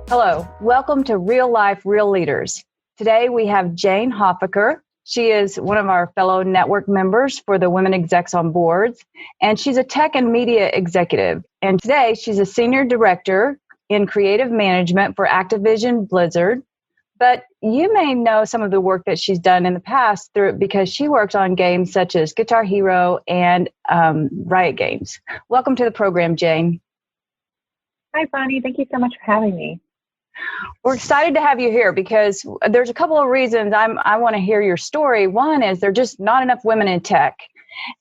Hello, welcome to Real Life, Real Leaders. Today we have Jane Hoffacker. She is one of our fellow network members for the Women Execs on Boards, and she's a tech and media executive. And today she's a senior director in creative management for Activision Blizzard. But you may know some of the work that she's done in the past because she worked on games such as Guitar Hero and Riot Games. Welcome to the program, Jane. Hi, Bonnie. Thank you so much for having me. We're excited to have you here because there's a couple of reasons I want to hear your story. One is there's just not enough women in tech.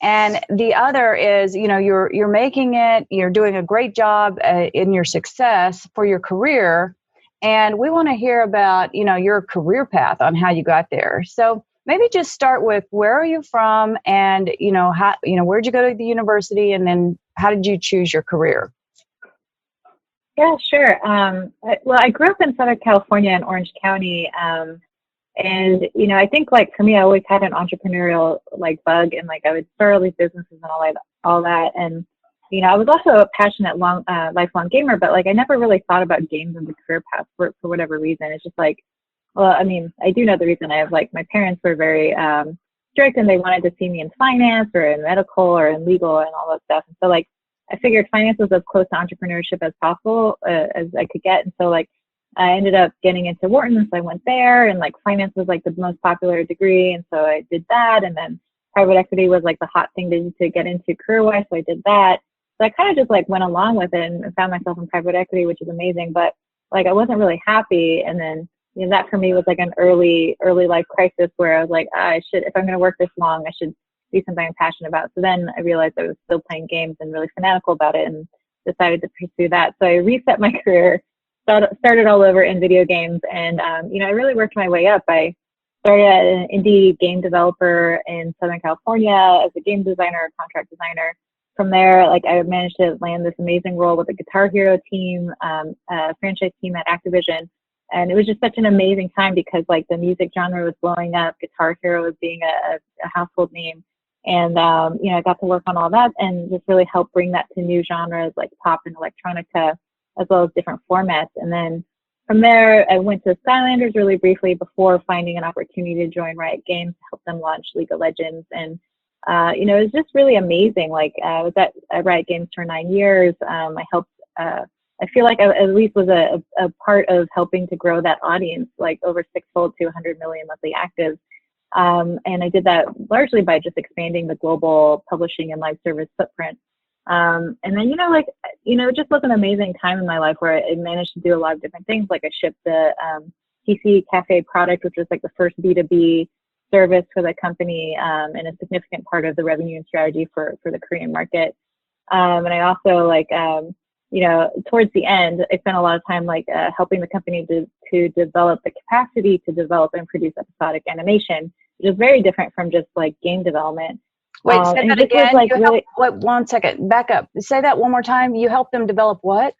And the other is, you're making it, you're doing a great job in your success for your career. And we want to hear about, your career path on how you got there. So maybe just start with where are you from and, where'd you go to the university and then how did you choose your career? Yeah, sure. I grew up in Southern California in Orange County. And, I think for me, I always had an entrepreneurial bug and I would start all these businesses and all that. And, I was also a passionate lifelong gamer, but I never really thought about games as a career path for whatever reason. It's just I do know the reason. I have my parents were very strict and they wanted to see me in finance or in medical or in legal and all that stuff. And so I figured finance was as close to entrepreneurship as possible as I could get. And so I ended up getting into Wharton. So I went there and finance was the most popular degree. And so I did that. And then private equity was the hot thing to get into career-wise. So I did that. So I kind of just went along with it and found myself in private equity, which is amazing. But I wasn't really happy. And then, that for me was an early life crisis where I was if I'm going to work this long, I should do something I'm passionate about. So then I realized I was still playing games and really fanatical about it and decided to pursue that. So I reset my career, started all over in video games. And, I really worked my way up. I started as an indie game developer in Southern California as a game designer, contract designer. From there, I managed to land this amazing role with the Guitar Hero team, franchise team at Activision. And it was just such an amazing time because the music genre was blowing up. Guitar Hero was being a household name. And, I got to work on all that and just really help bring that to new genres like pop and electronica, as well as different formats. And then from there, I went to Skylanders really briefly before finding an opportunity to join Riot Games to help them launch League of Legends. And, it was just really amazing. I was at Riot Games for 9 years. I helped, I feel I at least was a part of helping to grow that audience, over sixfold to 100 million monthly actives. And I did that largely by just expanding the global publishing and live service footprint. And then, it just was an amazing time in my life where I managed to do a lot of different things. I shipped the PC Cafe product, which was the first B2B service for the company and a significant part of the revenue and strategy for the Korean market. And I also towards the end, I spent a lot of time helping the company to develop the capacity to develop and produce episodic animation, which is very different from just game development. Wait, say that again. Wait, 1 second, back up. Say that one more time. You helped them develop what?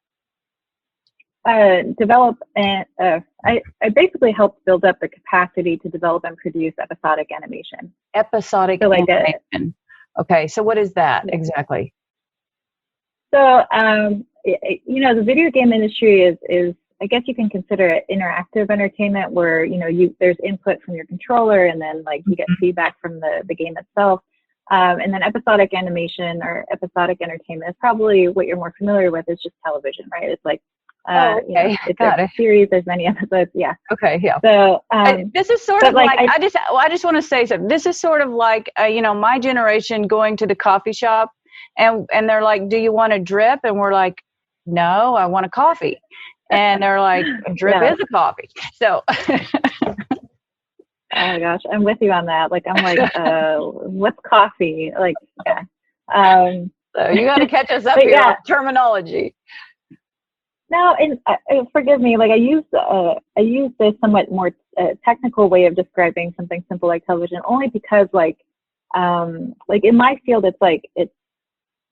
Develop and I basically helped build up the capacity to develop and produce episodic animation. Episodic animation. Okay, so what is that exactly? So, the video game industry is, I guess you can consider it interactive entertainment where, there's input from your controller and then you get feedback from the game itself. And then episodic animation or episodic entertainment is probably what you're more familiar with is just television, right? It's it's a series, there's many episodes. Yeah. Okay. Yeah. So, this is sort of I just want to say something. This is sort of my generation going to the coffee shop and they're like, do you want a drip? And we're like, no, I want a coffee. And they're like, a drip is a coffee. So. Oh my gosh, I'm with you on that. What's coffee? Yeah. So you got to catch us up here on terminology. No, and forgive me. I use this somewhat more technical way of describing something simple like television, only because in my field, it's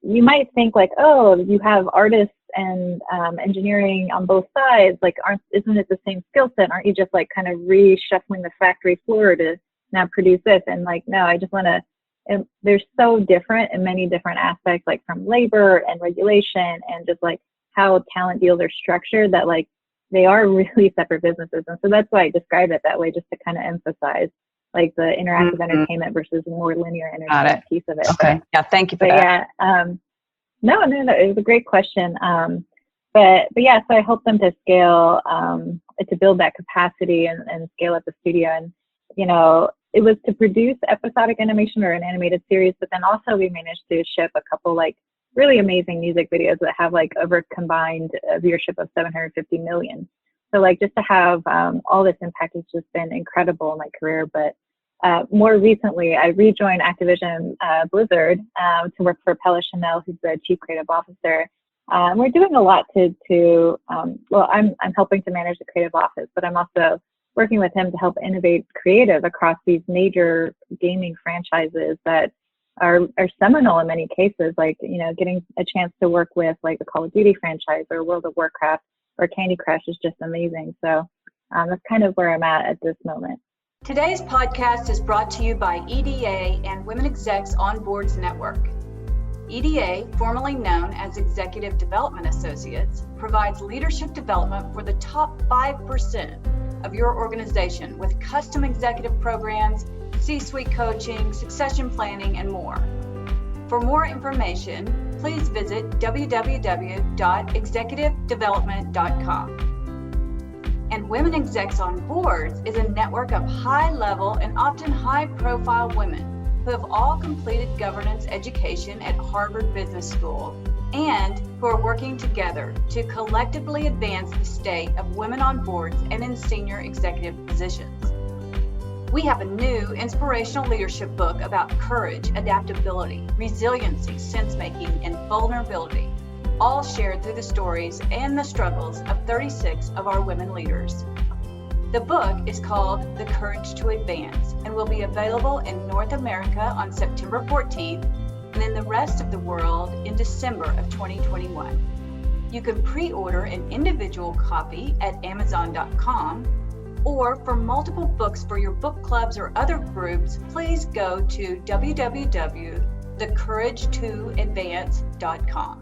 you might think oh, you have artists and engineering on both sides. Isn't it the same skill set? Aren't you just kind of reshuffling the factory floor to now produce this? And no, I just want to. They're so different in many different aspects, from labor and regulation and just how talent deals are structured that they are really separate businesses. And so that's why I describe it that way, just to kind of emphasize like the interactive entertainment versus more linear entertainment piece of it. Okay. Yeah. Thank you for that. Yeah. No, it was a great question. But yeah, so I help them to scale, to build that capacity and scale up the studio. And, you know, it was to produce episodic animation or an animated series, but then also we managed to ship a couple like really amazing music videos that have like over combined viewership of 750 million. So like just to have all this impact has just been incredible in my career. But more recently, I rejoined Activision Blizzard to work for Pella Chanel, who's the chief creative officer. We're doing a lot well, I'm helping to manage the creative office, but I'm also working with him to help innovate creative across these major gaming franchises that are seminal in many cases, like, you know, getting a chance to work with like the Call of Duty franchise or World of Warcraft or Candy Crush is just amazing. So that's kind of where I'm at this moment. Today's podcast is brought to you by EDA and Women Execs on Boards Network. EDA, formerly known as Executive Development Associates, provides leadership development for the top 5% of your organization with custom executive programs, C-suite coaching, succession planning, and more. For more information, please visit www.executivedevelopment.com. And Women Execs on Boards is a network of high-level and often high-profile women who have all completed governance education at Harvard Business School and who are working together to collectively advance the state of women on boards and in senior executive positions. We have a new inspirational leadership book about courage, adaptability, resiliency, sense-making, and vulnerability, all shared through the stories and the struggles of 36 of our women leaders. The book is called The Courage to Advance and will be available in North America on September 14th and in the rest of the world in December of 2021. You can pre-order an individual copy at Amazon.com, or for multiple books for your book clubs or other groups, please go to www.thecouragetoadvance.com.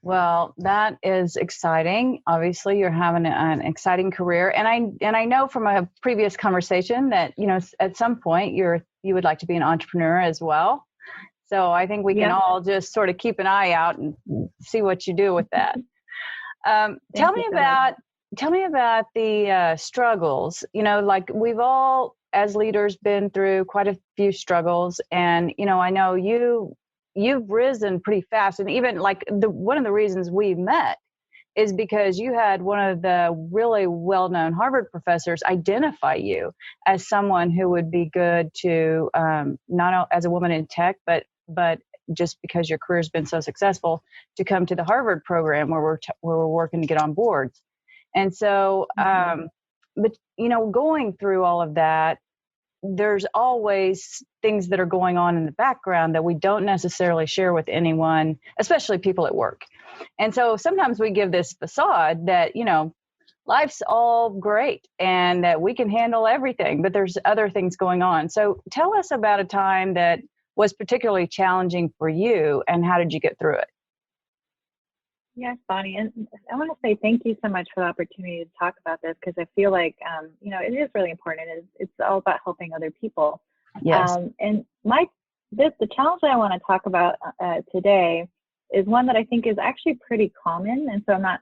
Well, that is exciting. Obviously, you're having an exciting career, and I know from a previous conversation that, you know, at some point you would like to be an entrepreneur as well. So I think we can all just sort of keep an eye out and see what you do with that. Tell me about the struggles. You know, like we've all as leaders been through quite a few struggles, and you know, I know you've risen pretty fast, and even like one of the reasons we met is because you had one of the really well-known Harvard professors identify you as someone who would be good to not as a woman in tech, but just because your career's been so successful, to come to the Harvard program where we're working to get on boards. And so, but you know, going through all of that, there's always things that are going on in the background that we don't necessarily share with anyone, especially people at work. And so sometimes we give this facade that, you know, life's all great and that we can handle everything, but there's other things going on. So tell us about a time that was particularly challenging for you and how did you get through it? Yes, Bonnie, and I want to say thank you so much for the opportunity to talk about this, because I feel like, you know, it is really important. It's all about helping other people. Yes. And the challenge that I want to talk about today is one that I think is actually pretty common. And so I'm not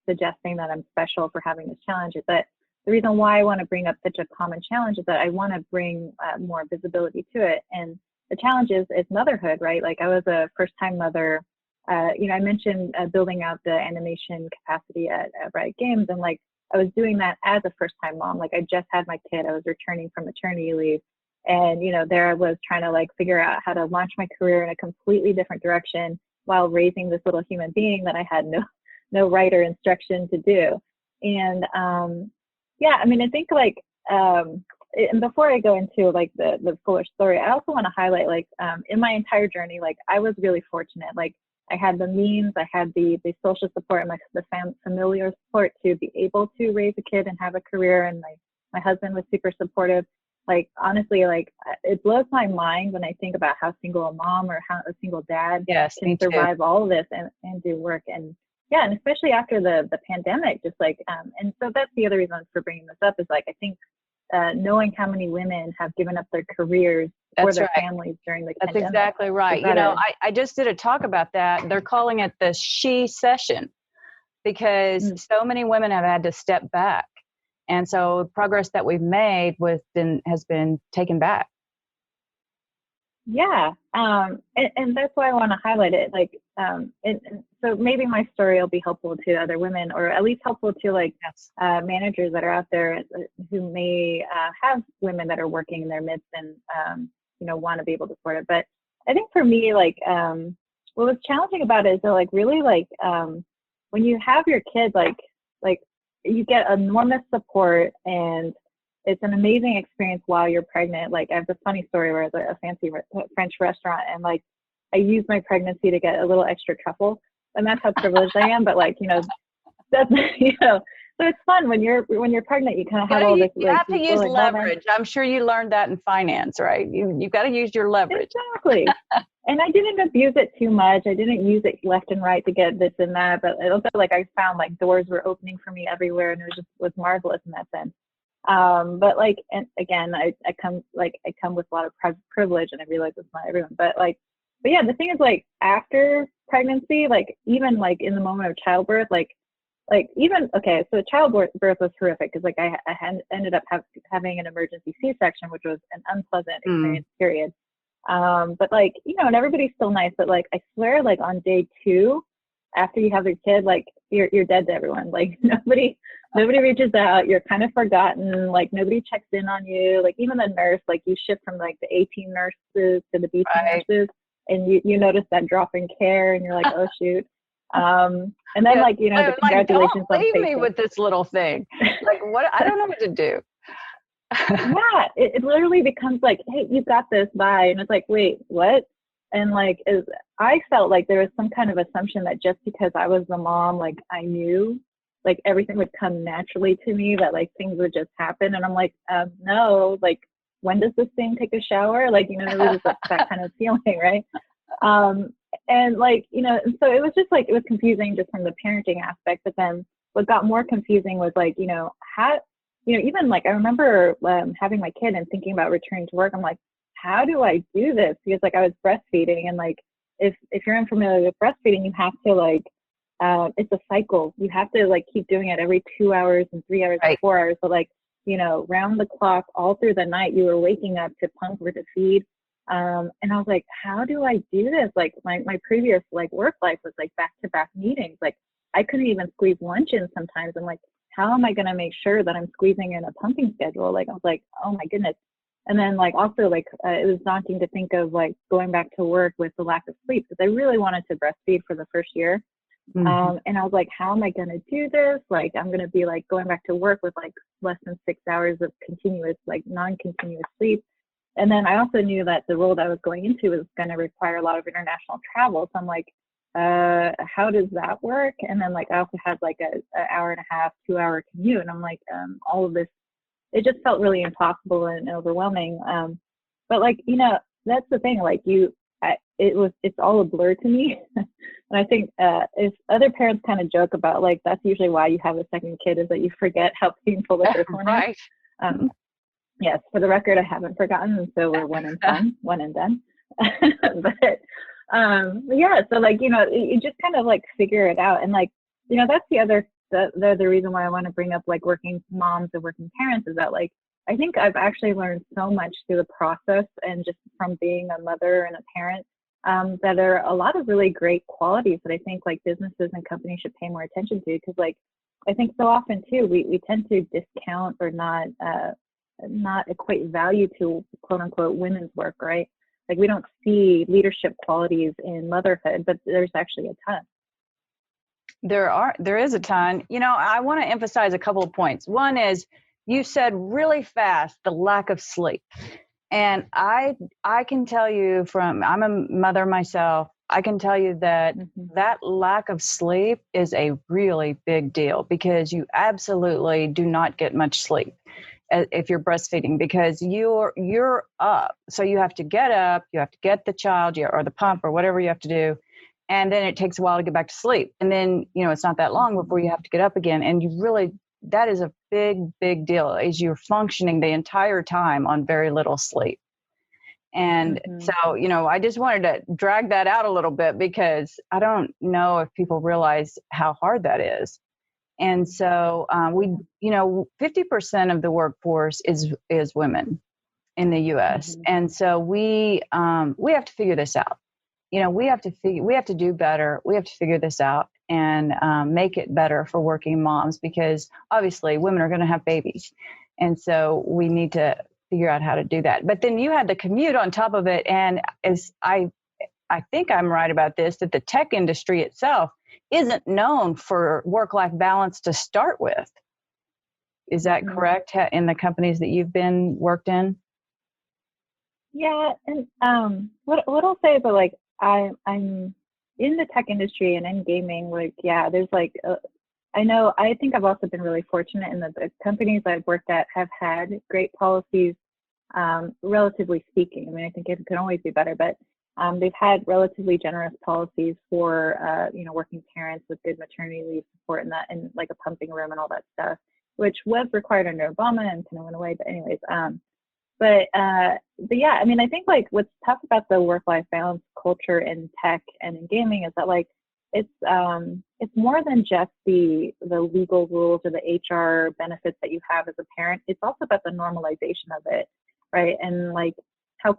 suggesting that I'm special for having this challenge, but the reason why I want to bring up such a common challenge is that I want to bring more visibility to it. And the challenge is motherhood, right? Like I was a first-time mother. You know, I mentioned building out the animation capacity at Riot Games, and like I was doing that as a first-time mom. Like I just had my kid, I was returning from maternity leave, and you know, there I was trying to like figure out how to launch my career in a completely different direction while raising this little human being that I had no right or instruction to do. And yeah, I mean, I think like and before I go into like the fuller story, I also want to highlight like in my entire journey, like I was really fortunate. Like I had the means, I had the social support and the familiar support to be able to raise a kid and have a career. And my husband was super supportive. Like, honestly, like it blows my mind when I think about how single a mom or how a single dad can survive all of this and do work. And yeah, and especially after the pandemic, just like, and so that's the other reason for bringing this up is like, I think knowing how many women have given up their careers for That's their right. families during the That's pandemic. exactly right. You know, I just did a talk about that. They're calling it the she session because so many women have had to step back. And so progress that we've made has been taken back. Yeah. And that's why I want to highlight it. Like, and so maybe my story will be helpful to other women, or at least helpful to like managers that are out there who may have women that are working in their midst and, you know, want to be able to support it. But I think for me, like, what was challenging about it is that like really like, when you have your kid, like you get enormous support and it's an amazing experience while you're pregnant. Like I have this funny story where I was at a fancy French restaurant and like I used my pregnancy to get a little extra truffle, and that's how privileged I am. But like, you know, that's, you know, so it's fun when you're pregnant, you kind of have all this. You have to use leverage. I'm sure you learned that in finance, right? You've got to use your leverage. Exactly. And I didn't abuse it too much. I didn't use it left and right to get this and that, but it also like I found like doors were opening for me everywhere, and it was marvelous in that sense. But like, and again, I come with a lot of privilege, and I realize it's not everyone, but yeah, the thing is like after pregnancy, like even like in the moment of childbirth, like even, okay, so childbirth was horrific because like I ended up having an emergency C-section, which was an unpleasant experience, period. But like, you know, and everybody's still nice, but like, I swear, like on day 2, after you have your kid, like you're dead to everyone. Like nobody reaches out. You're kind of forgotten. Like nobody checks in on you. Like even the nurse, like you shift from like the 18 nurses to the B team nurses, and you notice that drop in care, and you're like, oh shoot. And then like, you know, the congratulations don't leave on me with this little thing. Like what? I don't know what to do. Yeah, it literally becomes like, hey, you got this, bye. And it's like, wait, what? And like, I felt like there was some kind of assumption that just because I was the mom, like I knew, like everything would come naturally to me, that like things would just happen. And I'm like, no, like when does this thing take a shower? Like, you know, there was that kind of feeling, right? And like, you know, and so it was just like, it was confusing just from the parenting aspect. But then what got more confusing was like, you know, how, you know, even like I remember having my kid and thinking about returning to work. I'm like, how do I do this? Because like I was breastfeeding, and like if you're unfamiliar with breastfeeding, you have to like it's a cycle. You have to like keep doing it every 2 hours and 3 hours and 4 hours. So like, you know, round the clock all through the night, you were waking up to pump or to feed. And I was like, how do I do this? Like my previous like work life was like back-to-back meetings. Like I couldn't even squeeze lunch in sometimes. I'm like, how am I going to make sure that I'm squeezing in a pumping schedule? Like I was like, oh my goodness. And then like also like it was daunting to think of like going back to work with the lack of sleep, because I really wanted to breastfeed for the first year. And I was like, how am I going to do this? Like I'm going to be like going back to work with like less than 6 hours of continuous, like non-continuous sleep. And then I also knew that the role that I was going into was going to require a lot of international travel. So I'm like, how does that work? And then like I also had like an hour and a half, 2 hour commute, and I'm like, all of this, it just felt really impossible and overwhelming. But like, you know, that's the thing, like it's all a blur to me. And I think if other parents kind of joke about like, that's usually why you have a second kid, is that you forget how painful the first one is. Yes, for the record, I haven't forgotten, and so we're one and done. But yeah, so like, you know, you just kind of like figure it out. And like, you know, that's the other reason why I want to bring up like working moms and working parents, is that like, I think I've actually learned so much through the process, and just from being a mother and a parent, that there are a lot of really great qualities that I think like businesses and companies should pay more attention to. Because like, I think so often too, we tend to discount or not equate value to quote unquote women's work, right? Like we don't see leadership qualities in motherhood, but there's actually a ton. There is a ton. You know, I want to emphasize a couple of points. One is, you said really fast, the lack of sleep. And I can tell you I'm a mother myself, I can tell you that that lack of sleep is a really big deal, because you absolutely do not get much sleep if you're breastfeeding, because you're up. So you have to get up, you have to get the child or the pump or whatever you have to do. And then it takes a while to get back to sleep. And then, it's not that long before you have to get up again. And that is a big, big deal, is you're functioning the entire time on very little sleep. And so, I just wanted to drag that out a little bit, because I don't know if people realize how hard that is. And so 50% of the workforce is women in the U.S. And so we have to figure this out. We have to do better. We have to figure this out and make it better for working moms, because obviously women are going to have babies. And so we need to figure out how to do that. But then you had the commute on top of it. And as I think I'm right about this, that the tech industry itself isn't known for work-life balance to start with. Is that correct in the companies that you've worked in? Yeah. And what I'll say about, like, I'm in the tech industry and in gaming, like, yeah, there's like, I think I've also been really fortunate in that the companies I've worked at have had great policies, relatively speaking. I mean, I think it can always be better, but they've had relatively generous policies for, working parents with good maternity leave support and that, and like a pumping room and all that stuff, which was required under Obama and kind of went away. But anyways, but yeah, I mean, I think like what's tough about the work-life balance culture in tech and in gaming is that, like, it's more than just the legal rules or the HR benefits that you have as a parent. It's also about the normalization of it, right? And like how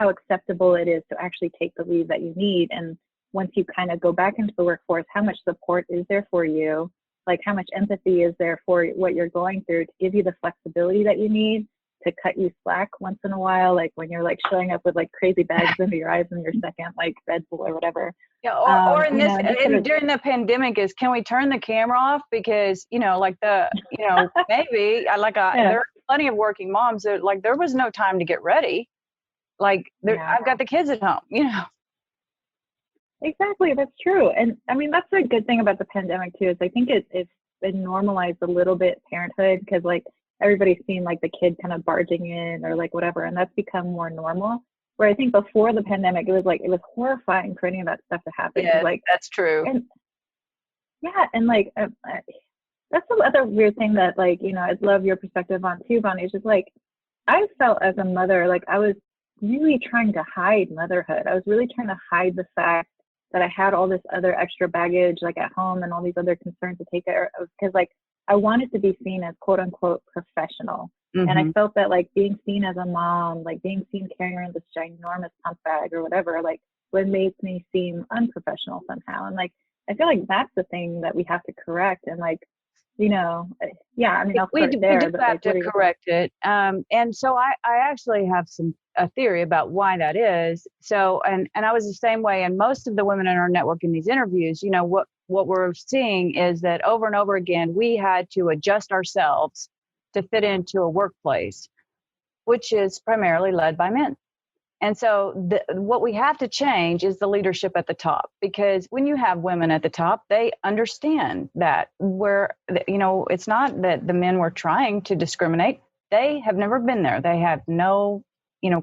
acceptable it is to actually take the leave that you need. And once you kind of go back into the workforce, how much support is there for you? Like, how much empathy is there for what you're going through to give you the flexibility that you need to cut you slack once in a while, like when you're like showing up with like crazy bags under your eyes and your second like Red Bull or whatever. Yeah, or in this, during the pandemic, is can we turn the camera off? Because maybe there are plenty of working moms that, like, there was no time to get ready. Like, I've got the kids at home, Exactly, that's true. And I mean, that's a good thing about the pandemic too, is I think it normalized a little bit parenthood, because like everybody's seen like the kid kind of barging in or like whatever, and that's become more normal. Where I think before the pandemic, it was horrifying for any of that stuff to happen. Yeah, like, that's true. And yeah, and like that's the other weird thing that, like, I'd love your perspective on too, Bonnie. It's just like, I felt as a mother, like I was really trying to hide motherhood. I was really trying to hide the fact that I had all this other extra baggage, like at home, and all these other concerns to take care of, because like I wanted to be seen as quote unquote professional. And I felt that like being seen as a mom, like being seen carrying around this ginormous pump bag or whatever, like what makes me seem unprofessional somehow. And like, I feel like that's the thing that we have to correct. And like, yeah, I mean, I'll start there. We do have to correct it. And so I actually have a theory about why that is. So, and I was the same way. And most of the women in our network in these interviews, what we're seeing is that over and over again, we had to adjust ourselves to fit into a workplace, which is primarily led by men. And so what we have to change is the leadership at the top, because when you have women at the top, they understand that it's not that the men were trying to discriminate. They have never been there. They have no,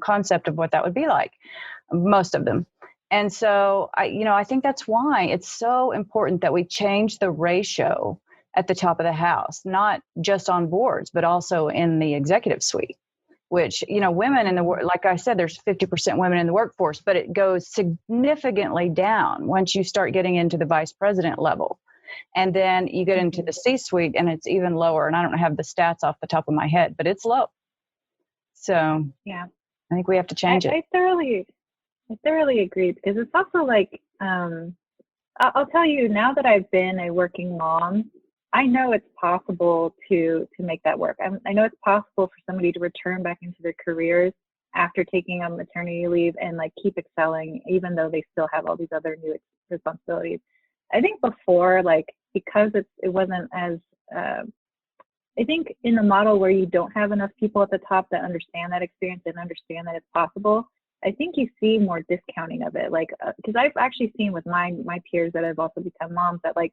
concept of what that would be like, most of them. And so I think that's why it's so important that we change the ratio at the top of the house, not just on boards, but also in the executive suite, which, women in like I said, there's 50% women in the workforce, but it goes significantly down once you start getting into the vice president level. And then you get into the C-suite and it's even lower. And I don't have the stats off the top of my head, but it's low. So yeah, I think we have to change it. I thoroughly agree, because it's also like, I'll tell you, now that I've been a working mom, I know it's possible to make that work. I know it's possible for somebody to return back into their careers after taking a maternity leave and like keep excelling, even though they still have all these other new responsibilities. I think before, like, because it wasn't as, I think in the model where you don't have enough people at the top that understand that experience and understand that it's possible, I think you see more discounting of it. Like, because I've actually seen with my peers that have also become moms that like,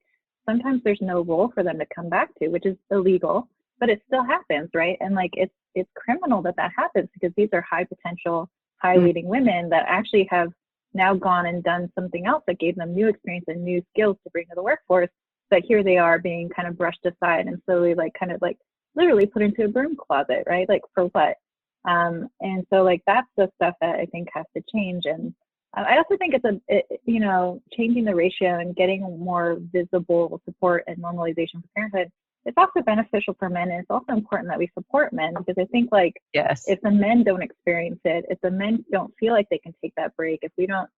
sometimes there's no role for them to come back to, which is illegal, but it still happens, right? And like, it's criminal that happens, because these are high potential, high leading women that actually have, now gone and done something else that gave them new experience and new skills to bring to the workforce. But here they are being kind of brushed aside and slowly like kind of like literally put into a broom closet, right? Like for what? And so like that's the stuff that I think has to change. And I also think you know, changing the ratio and getting more visible support and normalization for parenthood. It's also beneficial for men, and it's also important that we support men, because I think like Yes. if the men don't experience it, if the men don't feel like they can take that break, if we don't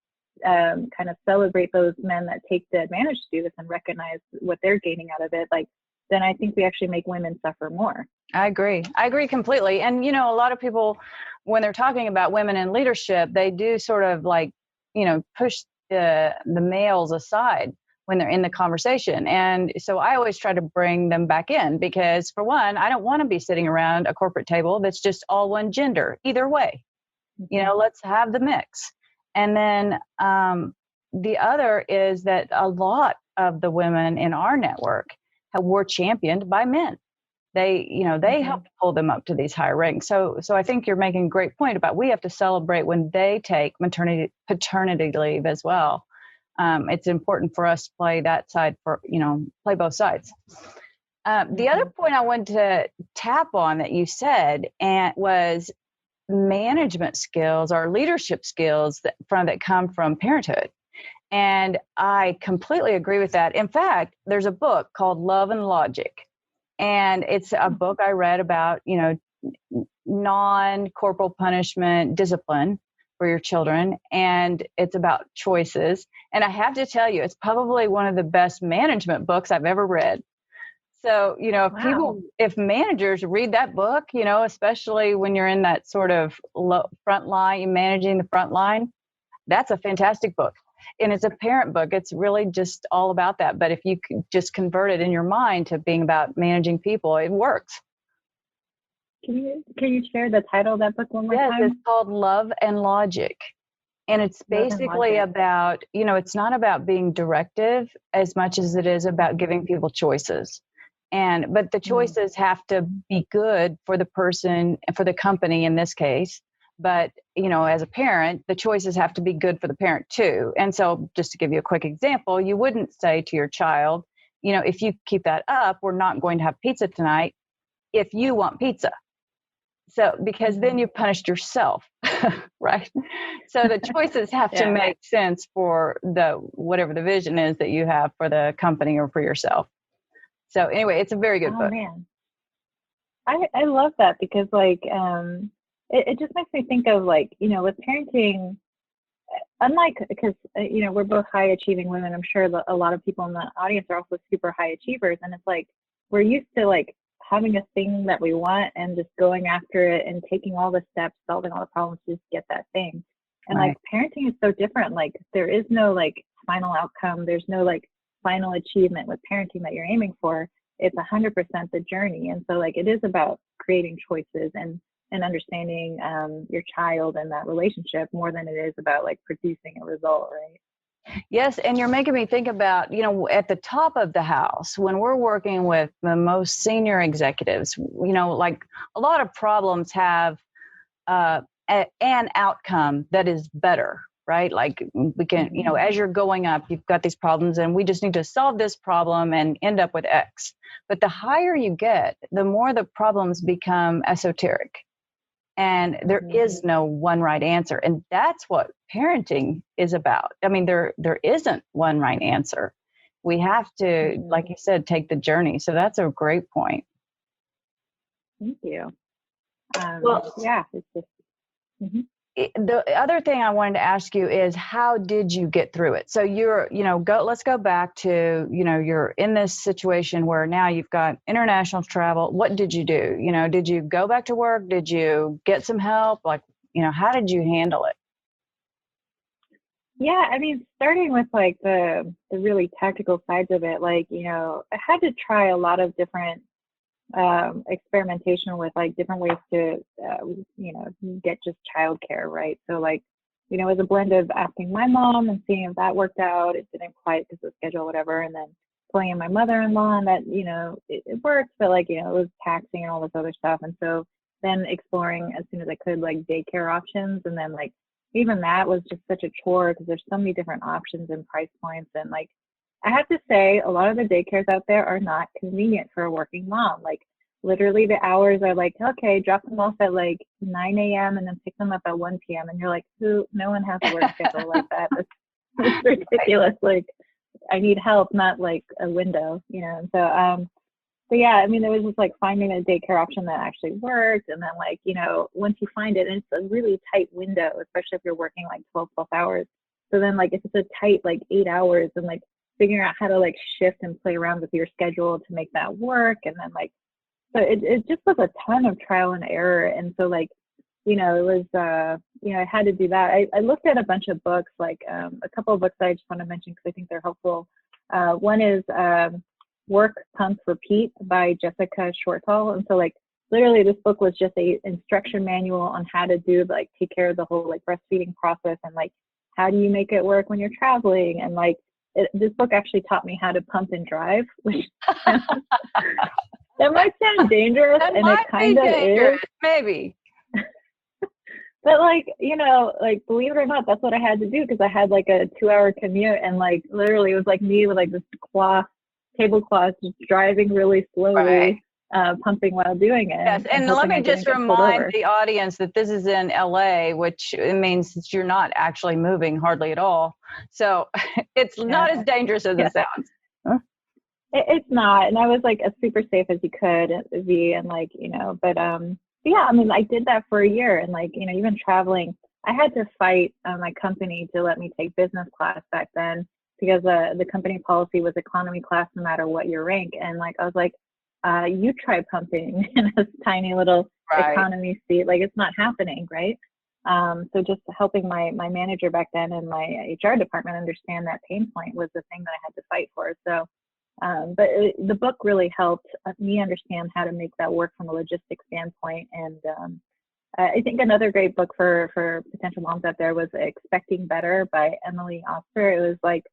kind of celebrate those men that take the advantage to do this and recognize what they're gaining out of it, like then I think we actually make women suffer more. I agree completely. And you know, a lot of people, when they're talking about women in leadership, they do sort of like, you know, push the males aside when they're in the conversation. And so I always try to bring them back in, because for one, I don't want to be sitting around a corporate table that's just all one gender either way. You know, let's have the mix. And then the other is that a lot of the women in our network were championed by men. They, you know, they help pull them up to these higher ranks. So I think you're making a great point about we have to celebrate when they take paternity leave as well. It's important for us to play that side for, you know, play both sides. The other point I wanted to tap on that you said was management skills or leadership skills that come from parenthood. And I completely agree with that. In fact, there's a book called Love and Logic. And it's a book I read about, you know, non-corporal punishment discipline for your children. And it's about choices. And I have to tell you, it's probably one of the best management books I've ever read. So, you know, if managers read that book, you know, especially when you're in that sort of front line, you're managing the front line, that's a fantastic book. And it's a parent book. It's really just all about that. But if you could just convert it in your mind to being about managing people, it works. Can you share the title of that book one more time? Yes, it's called Love and Logic. And it's basically about, you know, it's not about being directive as much as it is about giving people choices. But the choices have to be good for the person, for the company in this case. But, you know, as a parent, the choices have to be good for the parent too. And so just to give you a quick example, you wouldn't say to your child, you know, if you keep that up, we're not going to have pizza tonight if you want pizza. So, because then you punished yourself, right? So the choices have to make sense for whatever the vision is that you have for the company or for yourself. So anyway, it's a very good book. Man. I love that, because like, it just makes me think of like, you know, with parenting, unlike, because, you know, we're both high achieving women. I'm sure a lot of people in the audience are also super high achievers. And it's like, we're used to like having a thing that we want and just going after it and taking all the steps, solving all the problems to just get that thing. And like parenting is so different. Like there is no like final outcome. There's no like final achievement with parenting that you're aiming for. It's 100% the journey. And so like it is about creating choices and understanding your child and that relationship more than it is about like producing a result, right? Yes, and you're making me think about, you know, at the top of the house, when we're working with the most senior executives, you know, like a lot of problems have an outcome that is better, right? Like we can, you know, as you're going up, you've got these problems and we just need to solve this problem and end up with X. But the higher you get, the more the problems become esoteric. And there is no one right answer. And that's what parenting is about. I mean, there isn't one right answer. We have to, like you said, take the journey. So that's a great point. Thank you. Well, yeah, it's just. The other thing I wanted to ask you is, how did you get through it? So let's go back to, you know, you're in this situation where now you've got international travel. What did you do? You know, did you go back to work? Did you get some help? Like, you know, how did you handle it? Yeah, I mean, starting with like the really tactical sides of it, like, you know, I had to try a lot of different experimentation with like different ways to, you know, get just childcare, right? So like, you know, it was a blend of asking my mom and seeing if that worked out. It didn't quite because of the schedule, whatever. And then pulling in my mother-in-law, and that, you know, it worked, but like, you know, it was taxing and all this other stuff. And so then exploring as soon as I could, like daycare options, and then like even that was just such a chore because there's so many different options and price points. And like, I have to say, a lot of the daycares out there are not convenient for a working mom. Like, literally the hours are like, okay, drop them off at like 9 a.m. and then pick them up at 1 p.m. And you're like, who? No one has a work schedule like that. It's ridiculous. Like, I need help, not like a window, you know? And so yeah, I mean, it was just like finding a daycare option that actually worked. And then like, you know, once you find it, and it's a really tight window, especially if you're working like 12 plus hours. So then like, if it's a tight, like 8 hours, and like figuring out how to like shift and play around with your schedule to make that work. And then like, so it just was a ton of trial and error. And so like, you know, it was, you know, I had to do that. I looked at a bunch of books, like a couple of books that I just want to mention because I think they're helpful. One is Work, Pump, Repeat by Jessica Shortall. And so like, literally this book was just a instruction manual on how to do, like, take care of the whole like breastfeeding process, and like, how do you make it work when you're traveling? And like, this book actually taught me how to pump and drive, which that might sound dangerous, and it kind of is. Maybe. But like, you know, like, believe it or not, that's what I had to do because I had like a 2-hour commute, and like literally it was like me with like this tablecloth, just driving really slowly, right. Pumping while doing it. Yes, and let me just remind the audience that this is in LA, which it means that you're not actually moving hardly at all. So it's not as dangerous as it sounds. Huh? It's not, and I was like as super safe as you could be, and like, you know, but yeah, I mean, I did that for a year, and like, you know, even traveling, I had to fight my company to let me take business class back then because the company policy was economy class no matter what your rank. And like, I was like, you try pumping in a tiny little economy seat, like it's not happening, right? So just helping my manager back then and my HR department understand that pain point was the thing that I had to fight for. So but the book really helped me understand how to make that work from a logistics standpoint. And I think another great book for potential moms out there was Expecting Better by Emily Oster. It was like,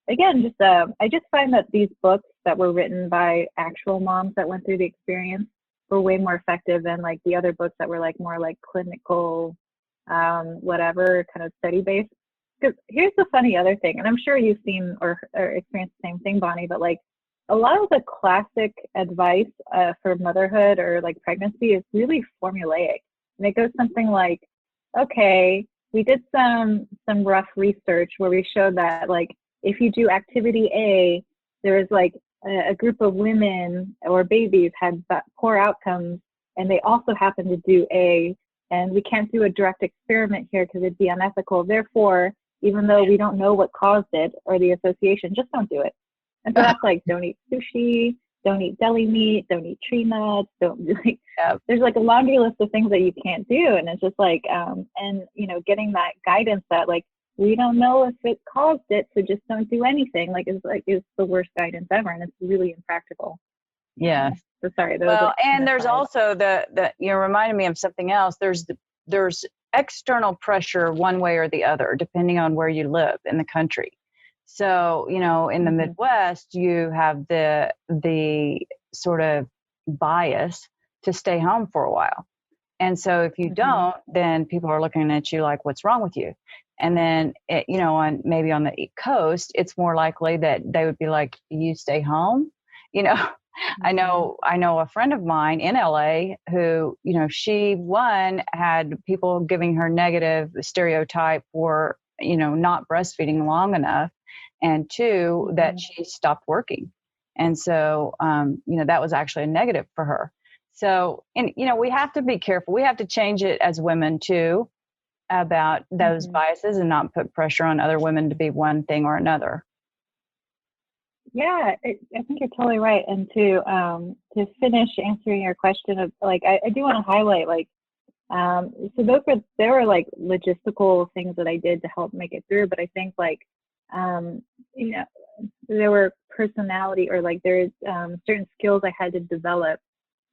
again, just I just find that these books that were written by actual moms that went through the experience were way more effective than like the other books that were like more like clinical, whatever, kind of study based. Because here's the funny other thing, and I'm sure you've seen or experienced the same thing, Bonnie, but like a lot of the classic advice for motherhood or like pregnancy is really formulaic. And it goes something like, okay, we did some rough research where we showed that like if you do activity A, there is like a group of women or babies had poor outcomes, and they also happen to do A, and we can't do a direct experiment here because it'd be unethical. Therefore, even though we don't know what caused it or the association, just don't do it. And so that's like, don't eat sushi, don't eat deli meat, don't eat tree nuts, don't like, there's like a laundry list of things that you can't do. And it's just like, and you know, getting that guidance that like, we don't know if it caused it, so just don't do anything. Like, it's the worst guidance ever, and it's really impractical. Yes. So sorry. Well, and there's also the you reminded me of something else. There's external pressure one way or the other, depending on where you live in the country. So, you know, in the Midwest, you have the sort of bias to stay home for a while. And so if you don't, then people are looking at you like, what's wrong with you? And then, you know, maybe on the coast, it's more likely that they would be like, you stay home, you know. I know a friend of mine in LA who, you know, she had people giving her negative stereotype for, you know, not breastfeeding long enough, and two, that she stopped working. And so, you know, that was actually a negative for her. So, and, you know, we have to be careful. We have to change it as women too about those biases and not put pressure on other women to be one thing or another. Yeah, I think you're totally right. And to finish answering your question of like, I do want to highlight like, so there were like logistical things that I did to help make it through. But I think like, you know, there were personality or like there's certain skills I had to develop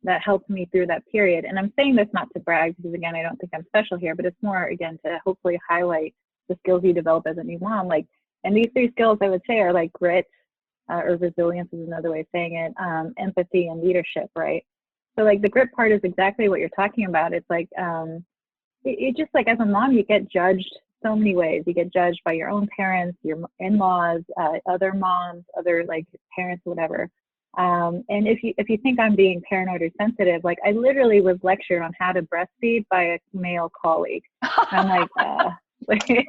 that helped me through that period. And I'm saying this not to brag because again, I don't think I'm special here, but it's more again to hopefully highlight the skills you develop as a new mom. Like, and these 3 skills I would say are like grit, or resilience is another way of saying it, empathy and leadership, right? So like the grit part is exactly what you're talking about. It's like, it just like as a mom, you get judged so many ways. You get judged by your own parents, your in-laws, other moms, other like parents, whatever. And if you think I'm being paranoid or sensitive, like I literally was lectured on how to breastfeed by a male colleague. And I'm like, like,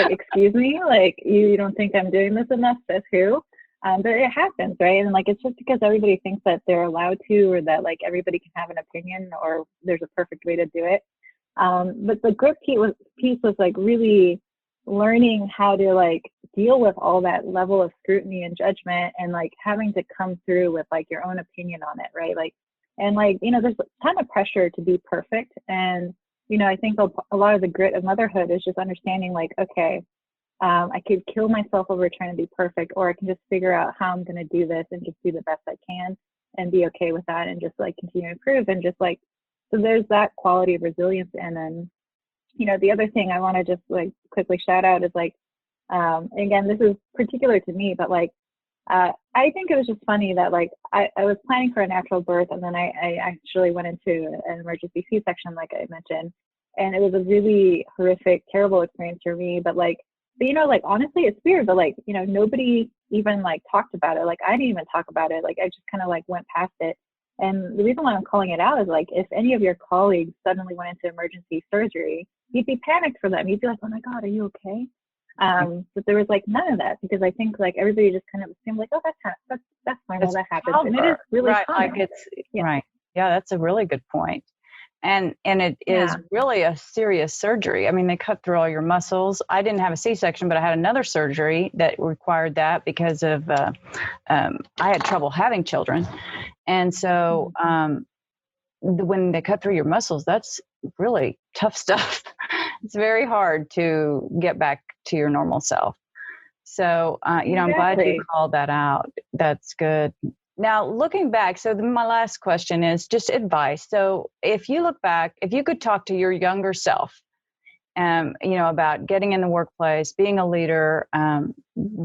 excuse me, like you don't think I'm doing this enough? Says who? But it happens, right? And like it's just because everybody thinks that they're allowed to, or that like everybody can have an opinion, or there's a perfect way to do it. But the group piece was like really learning how to like deal with all that level of scrutiny and judgment, and like having to come through with like your own opinion on it, right? Like, and like, you know, there's a ton of pressure to be perfect. And, you know, I think a lot of the grit of motherhood is just understanding like, okay, I could kill myself over trying to be perfect, or I can just figure out how I'm going to do this and just do the best I can and be okay with that and just like continue to improve. And just like, so there's that quality of resilience. And then, you know, the other thing I want to just like quickly shout out is like, again, this is particular to me, but like, I think it was just funny that like I was planning for a natural birth, and then I actually went into an emergency C-section, like I mentioned, and it was a really horrific, terrible experience for me. But you know, like honestly, it's weird, but like, you know, nobody even like talked about it. Like I didn't even talk about it. Like I just kind of like went past it. And the reason why I'm calling it out is like, if any of your colleagues suddenly went into emergency surgery, you'd be panicked for them. You'd be like, oh my God, are you okay? But there was like none of that, because I think like everybody just kind of assumed like, oh, that's normal, that happens. And it is really right, common. like it's right. Yeah, that's a really good point. And it is really a serious surgery. I mean, they cut through all your muscles. I didn't have a C-section, but I had another surgery that required that because of I had trouble having children. And so when they cut through your muscles, that's really tough stuff. It's very hard to get back to your normal self. So, you know, I'm glad you called that out. That's good. Now, looking back, so my last question is just advice. So if you look back, if you could talk to your younger self, you know, about getting in the workplace, being a leader,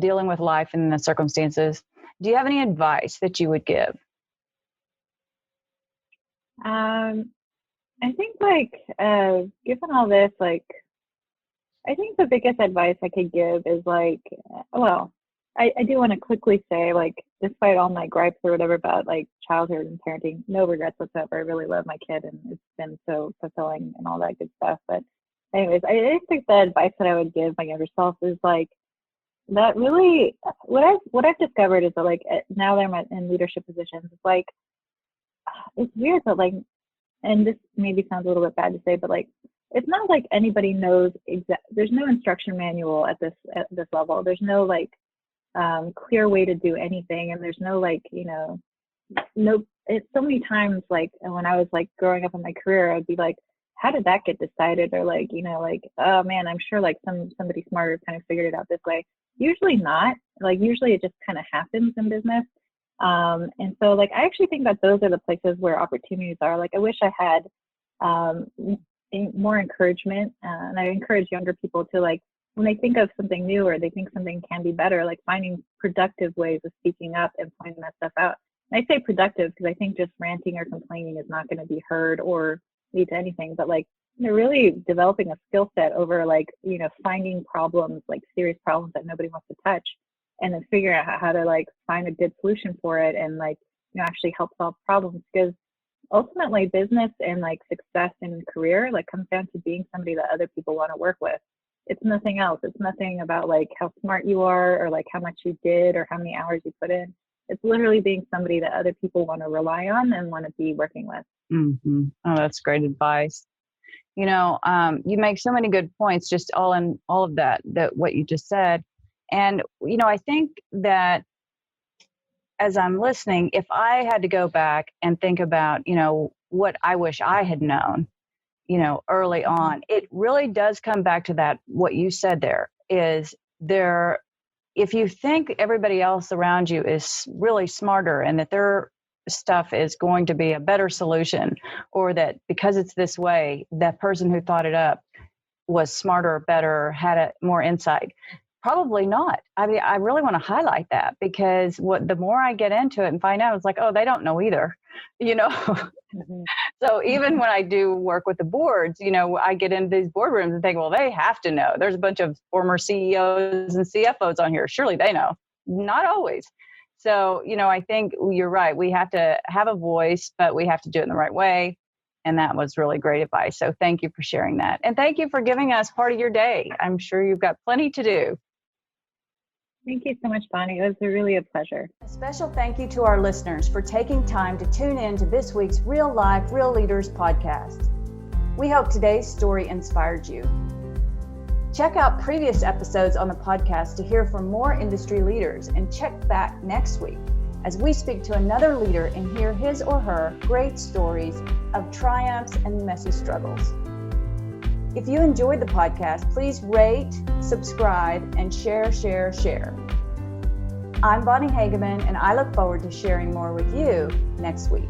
dealing with life and the circumstances, do you have any advice that you would give? I think like, given all this, like, I think the biggest advice I could give is like, well, I do want to quickly say, like, despite all my gripes or whatever about like childhood and parenting, no regrets whatsoever. I really love my kid, and it's been so fulfilling and all that good stuff. But anyways, I think the advice that I would give my younger self is like, that really, what I've discovered is that like, now that I'm in leadership positions, it's like, it's weird, but like, and this maybe sounds a little bit bad to say, but like, it's not like anybody knows there's no instruction manual at this level. There's no like clear way to do anything, and there's no like, you know, it's so many times like when I was like growing up in my career, I'd be like, how did that get decided? Or like, you know, like, oh man, I'm sure like somebody smarter kind of figured it out this way. Usually not. Like usually it just kind of happens in business. And so like, I actually think that those are the places where opportunities are. Like, I wish I had more encouragement, and I encourage younger people to like, when they think of something new or they think something can be better, like finding productive ways of speaking up and pointing that stuff out. And I say productive because I think just ranting or complaining is not going to be heard or lead to anything, but like, you know, really developing a skill set over like, you know, finding problems, like serious problems that nobody wants to touch, and then figuring out how to like find a good solution for it, and like, you know, actually help solve problems. Because ultimately business and like success in career like comes down to being somebody that other people want to work with. It's nothing else. It's nothing about like how smart you are or like how much you did or how many hours you put in. It's literally being somebody that other people want to rely on and want to be working with. Mm-hmm. Oh, that's great advice. You know, you make so many good points, just all of that what you just said. And, you know, I think that as I'm listening, if I had to go back and think about, you know, what I wish I had known, you know, early on, it really does come back to that. What you said if you think everybody else around you is really smarter and that their stuff is going to be a better solution, or that because it's this way, that person who thought it up was smarter, better, had more insight. Probably not. I mean, I really want to highlight that, because the more I get into it and find out, it's like, oh, they don't know either. Mhm. So even when I do work with the boards, I get into these boardrooms and think, well, they have to know. There's a bunch of former CEOs and CFOs on here. Surely they know. Not always. So, I think you're right. We have to have a voice, but we have to do it in the right way. And that was really great advice. So thank you for sharing that. And thank you for giving us part of your day. I'm sure you've got plenty to do. Thank you so much, Bonnie. It was really a pleasure. A special thank you to our listeners for taking time to tune in to this week's Real Life, Real Leaders podcast. We hope today's story inspired you. Check out previous episodes on the podcast to hear from more industry leaders, and check back next week as we speak to another leader and hear his or her great stories of triumphs and messy struggles. If you enjoyed the podcast, please rate, subscribe, and share. I'm Bonnie Hageman, and I look forward to sharing more with you next week.